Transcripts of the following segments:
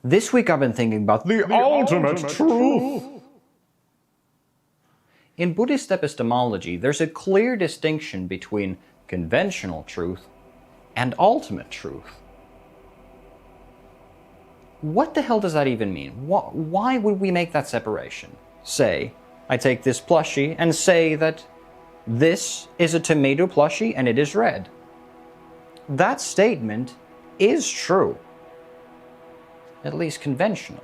This week I've been thinking about the ultimate truth. In Buddhist epistemology, there's a clear distinction between conventional truth and ultimate truth. What the hell does that even mean? Why would we make that separation? Say, I take this plushie and say that this is a tomato plushie and it is red. That statement is true, at least conventionally.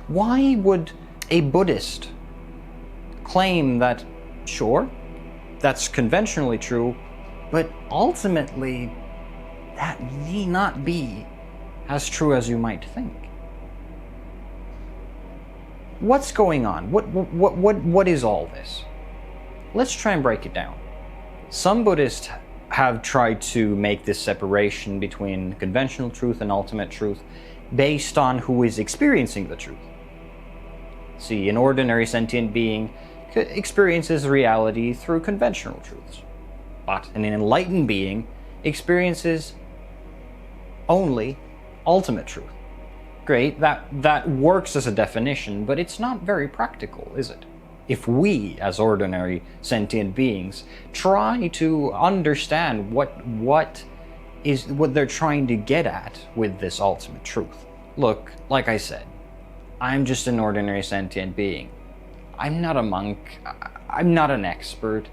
Why would a Buddhist claim that, sure, that's conventionally true, but ultimately that need not be as true as you might think? What's going on? What is all this? Let's try and break it down. Some Buddhists have tried to make this separation between conventional truth and ultimate truth based on who is experiencing the truth. See, an ordinary sentient being experiences reality through conventional truths, but an enlightened being experiences only ultimate truth. Great, that works as a definition, but it's not very practical, is it? If we, as ordinary sentient beings, try to understand what they're trying to get at with this ultimate truth. Look, like I said, I'm just an ordinary sentient being. I'm not a monk. I'm not an expert.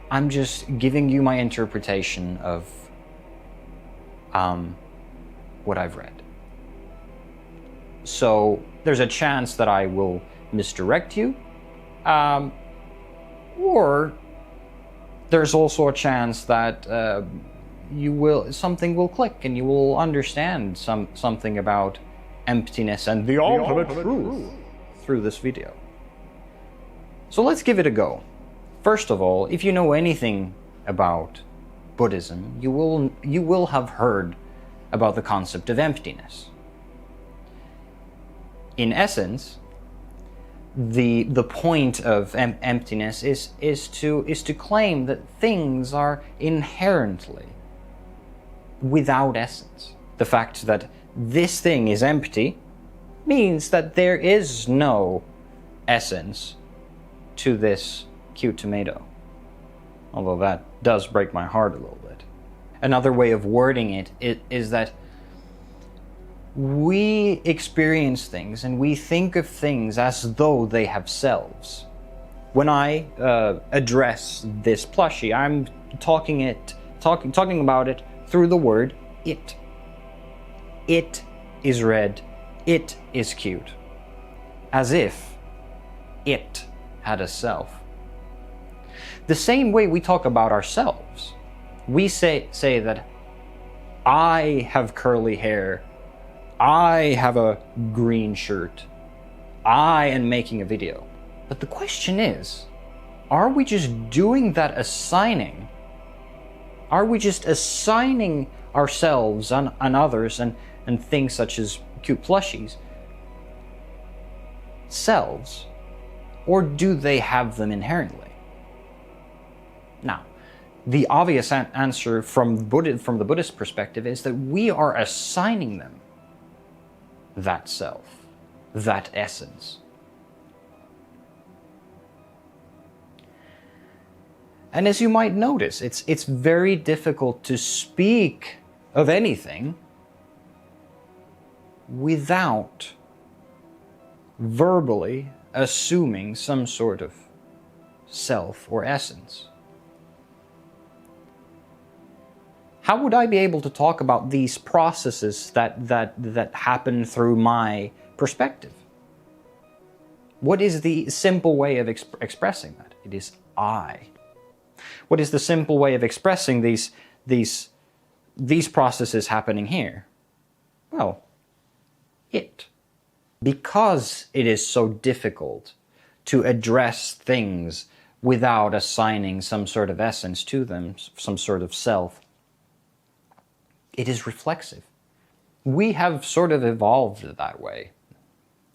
I'm just giving you my interpretation of what I've read. So there's a chance that I will misdirect you, or there's also a chance that something will click and you will understand something about emptiness and the ultimate truth through this video. So let's give it a go. First of all, if you know anything about Buddhism, you will have heard about the concept of emptiness. In essence, the point of emptiness is to claim that things are inherently without essence. The fact that this thing is empty means that there is no essence to this cute tomato. Although that does break my heart a little bit. Another way of wording it is that we experience things and we think of things as though they have selves. When I address this plushie, I'm talking about it through the word it. It is red. It is cute. As if it had a self. The same way we talk about ourselves. We say that I have curly hair. I have a green shirt. I am making a video. But the question is, are we just doing that assigning? Are we just assigning ourselves and others and things such as cute plushies selves? Or do they have them inherently? Now, the obvious answer from the Buddhist perspective is that we are assigning them that self, that essence. And as you might notice, it's very difficult to speak of anything without verbally assuming some sort of self or essence. How would I be able to talk about these processes that happen through my perspective? What is the simple way of expressing that? It is I. What is the simple way of expressing these processes happening here? Well, it. Because it is so difficult to address things without assigning some sort of essence to them, some sort of self, it is reflexive. We have sort of evolved that way.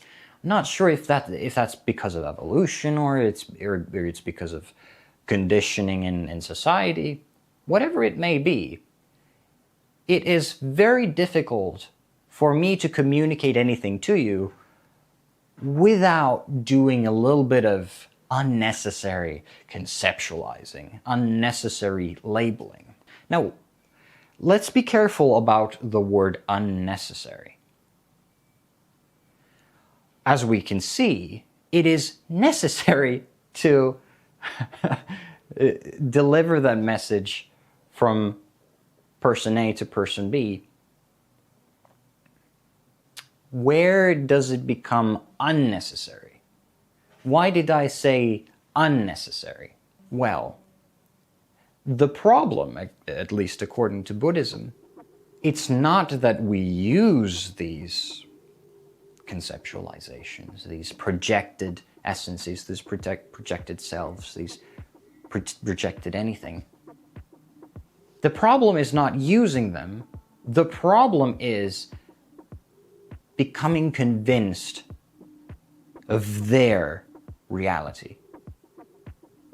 I'm not sure if that's because of evolution or it's because of conditioning in society. Whatever it may be, it is very difficult for me to communicate anything to you without doing a little bit of unnecessary conceptualizing, unnecessary labeling. Now, let's be careful about the word unnecessary. As we can see, it is necessary to deliver that message from person A to person B. Where does it become unnecessary? Why did I say unnecessary? Well, the problem, at least according to Buddhism, it's not that we use these conceptualizations, these projected essences, these projected selves, these projected anything. The problem is not using them. The problem is becoming convinced of their reality.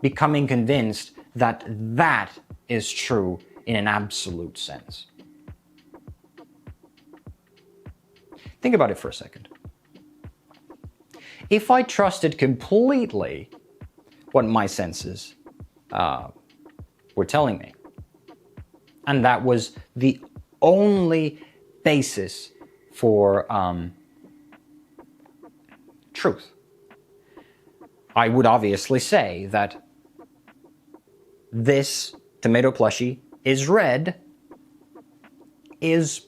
Becoming convinced that that is true in an absolute sense. Think about it for a second. If I trusted completely what my senses were telling me, and that was the only basis for truth, I would obviously say that this tomato plushie is red is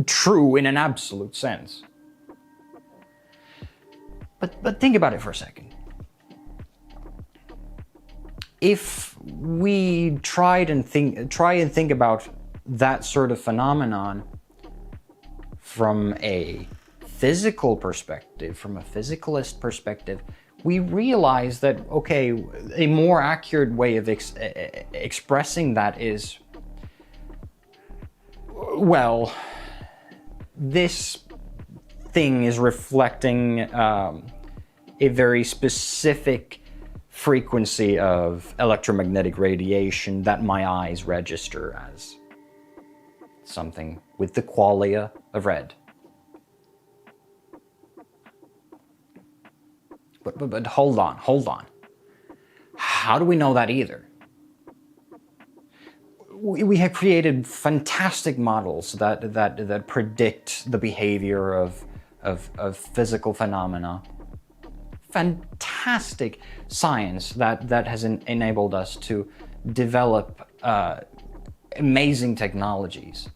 true in an absolute sense. But think about it for a second. If we try and think about that sort of phenomenon from a physical perspective, from a physicalist perspective, we realize that, okay, a more accurate way of expressing that is, well, this thing is reflecting a very specific frequency of electromagnetic radiation that my eyes register as something with the qualia of red. But hold on. How do we know that either? We have created fantastic models that predict the behavior of physical phenomena. Fantastic science that has enabled us to develop amazing technologies.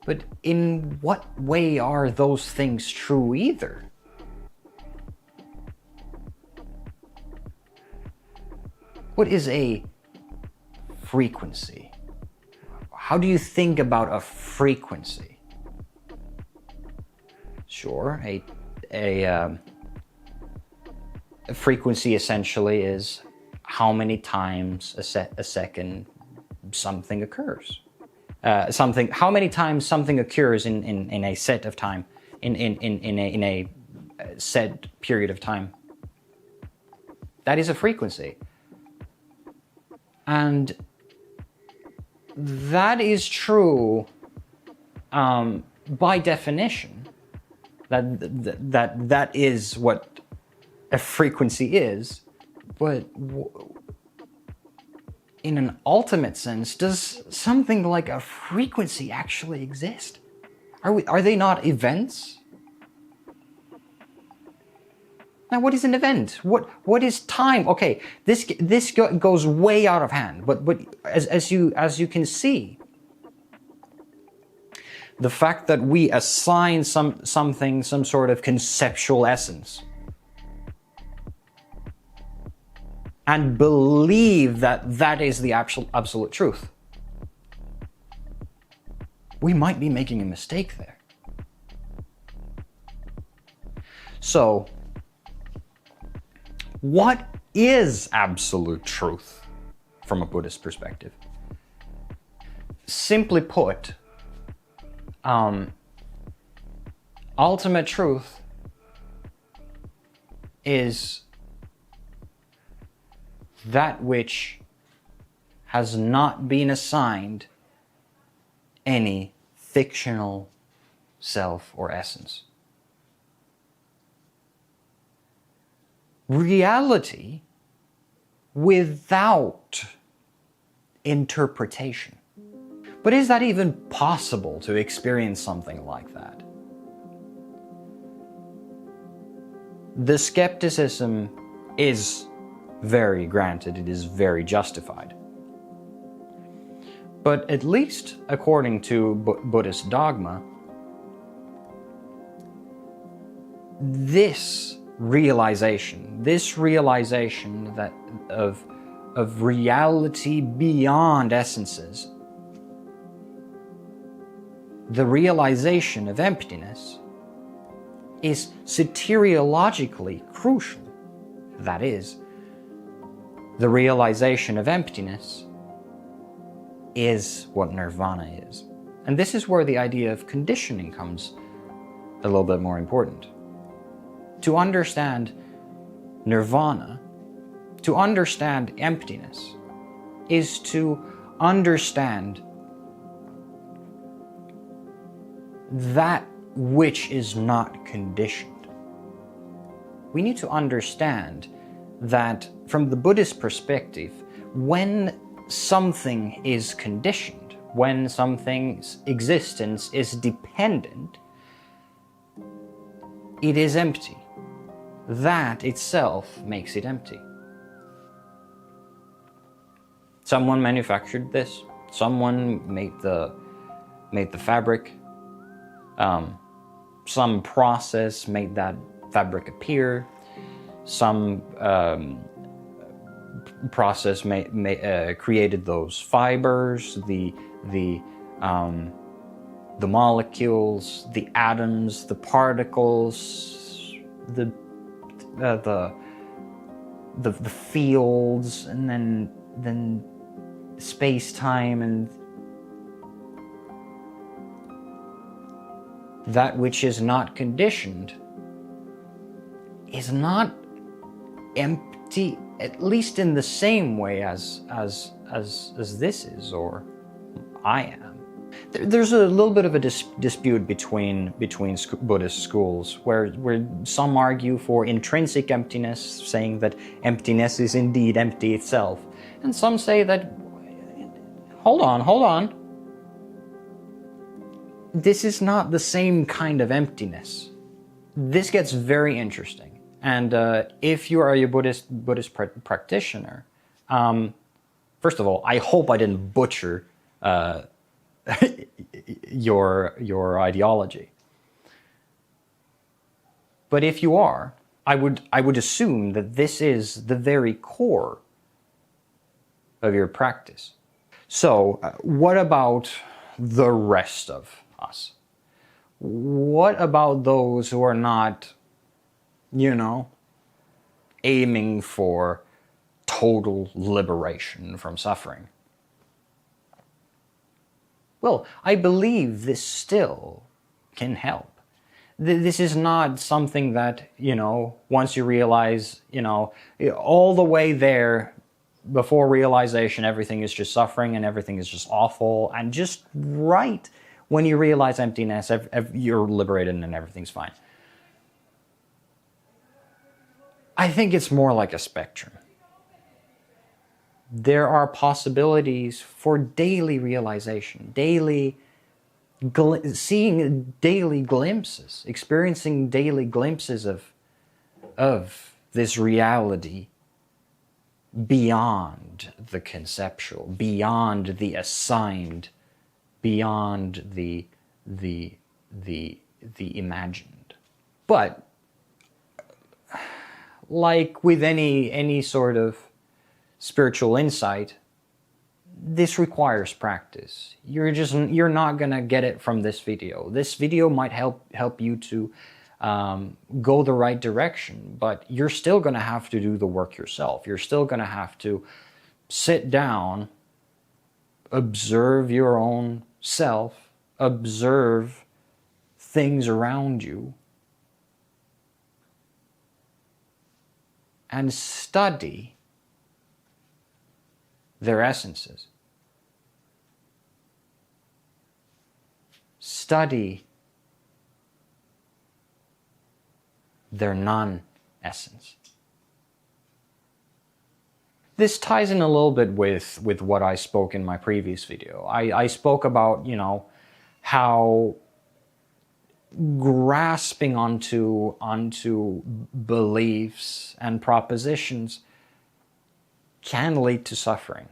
But in what way are those things true either? What is a frequency? How do you think about a frequency? Sure, a frequency essentially is how many times a second something occurs. How many times something occurs in a set of time, in a set period of time. That is a frequency. And that is true by definition. That is what a frequency is, but in an ultimate sense, does something like a frequency actually exist? Are they not events? Now, what is an event? What is time? Okay, this goes way out of hand. But as you can see, the fact that we assign some sort of conceptual essence, and believe that is the absolute truth, we might be making a mistake there. So, what is absolute truth from a Buddhist perspective? Simply put, ultimate truth is that which has not been assigned any fictional self or essence. Reality without interpretation. But is that even possible to experience something like that? The skepticism is very granted, it is very justified. But at least according to Buddhist dogma, this realization that of reality beyond essences, the realization of emptiness, is soteriologically crucial. That is, the realization of emptiness is what nirvana is. And this is where the idea of conditioning comes a little bit more important. To understand nirvana, to understand emptiness, is to understand that which is not conditioned. We need to understand that from the Buddhist perspective, when something is conditioned, when something's existence is dependent, it is empty. That itself makes it empty. Someone manufactured this. Someone made the fabric. Some process made that fabric appear. Some process created those fibers, the molecules, the atoms, the particles, the fields, and then space-time, and that which is not conditioned is not empty, at least in the same way as this is, or I am. There's a little bit of a dispute between Buddhist schools, where some argue for intrinsic emptiness, saying that emptiness is indeed empty itself, and some say that, hold on, this is not the same kind of emptiness. This gets very interesting. And if you are a Buddhist practitioner, first of all, I hope I didn't butcher your ideology. But if you are, I would assume that this is the very core of your practice. So, what about the rest of us? What about those who are not, aiming for total liberation from suffering? Well, I believe this still can help. This is not something that, once you realize, all the way there, before realization, everything is just suffering and everything is just awful, and just right when you realize emptiness, you're liberated and everything's fine. I think it's more like a spectrum. There are possibilities for daily realization, seeing daily glimpses, experiencing daily glimpses of this reality beyond the conceptual, beyond the assigned, beyond the imagined. But like with any sort of spiritual insight, this requires practice. You're not gonna get it from this video. This video might help you to go the right direction, but you're still gonna have to do the work yourself. You're still gonna have to sit down, observe your own self, observe things around you, and study their essences. Study their non-essence. This ties in a little bit with what I spoke in my previous video. I spoke about, how grasping onto beliefs and propositions can lead to suffering.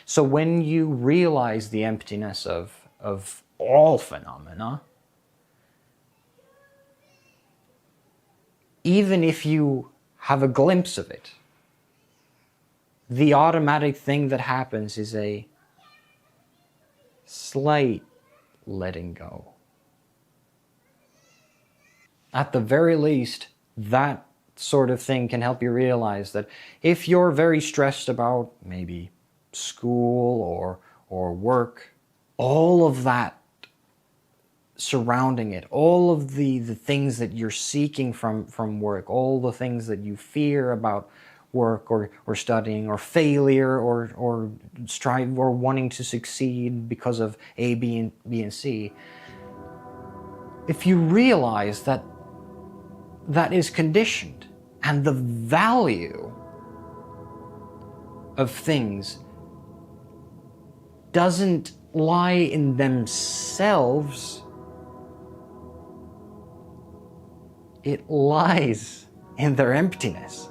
So when you realize the emptiness of all phenomena, even if you have a glimpse of it, the automatic thing that happens is a slight letting go. At the very least, that sort of thing can help you realize that if you're very stressed about maybe school or work, all of that surrounding it, all of the things that you're seeking from work, all the things that you fear about work or studying or failure or strive or wanting to succeed because of A, B, and C, if you realize that that is conditioned and the value of things doesn't lie in themselves, it lies in their emptiness.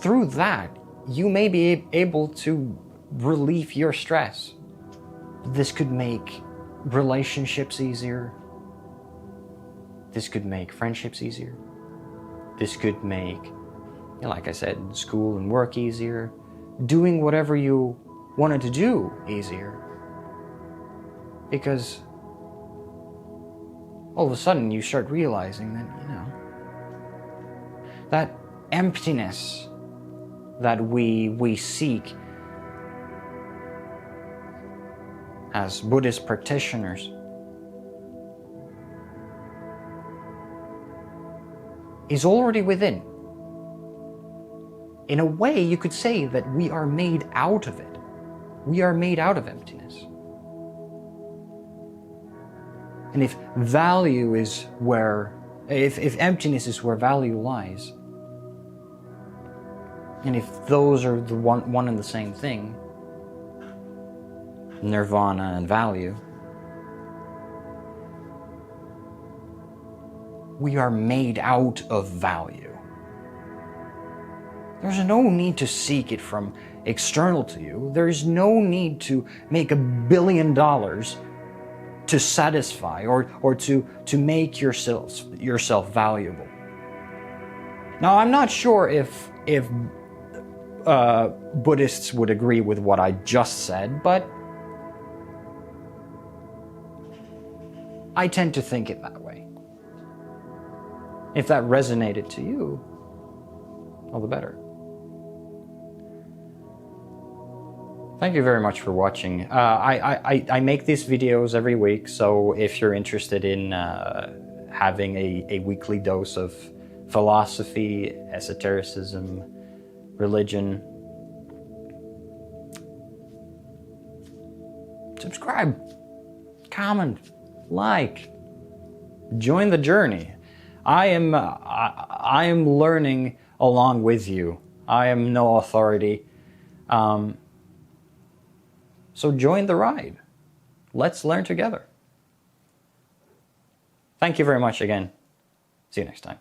Through that, you may be able to relieve your stress. This could make relationships easier. This could make friendships easier. This could make, like I said, school and work easier. Doing whatever you wanted to do easier. Because all of a sudden you start realizing that, that emptiness that we seek as Buddhist practitioners is already within. In a way, you could say that we are made out of it. We are made out of emptiness. And if value is where, if emptiness is where value lies, and if those are the one and the same thing, nirvana and value, we are made out of value. There's no need to seek it from external to you. There's no need to make $1 billion to satisfy or to make yourself valuable. Now, I'm not sure if Buddhists would agree with what I just said, but I tend to think it that way. If that resonated to you, all the better. Thank you very much for watching. I make these videos every week, so if you're interested in having a weekly dose of philosophy, esotericism, religion, subscribe, comment, like, join the journey. I am learning along with you. I am no authority. So join the ride. Let's learn together. Thank you very much again. See you next time.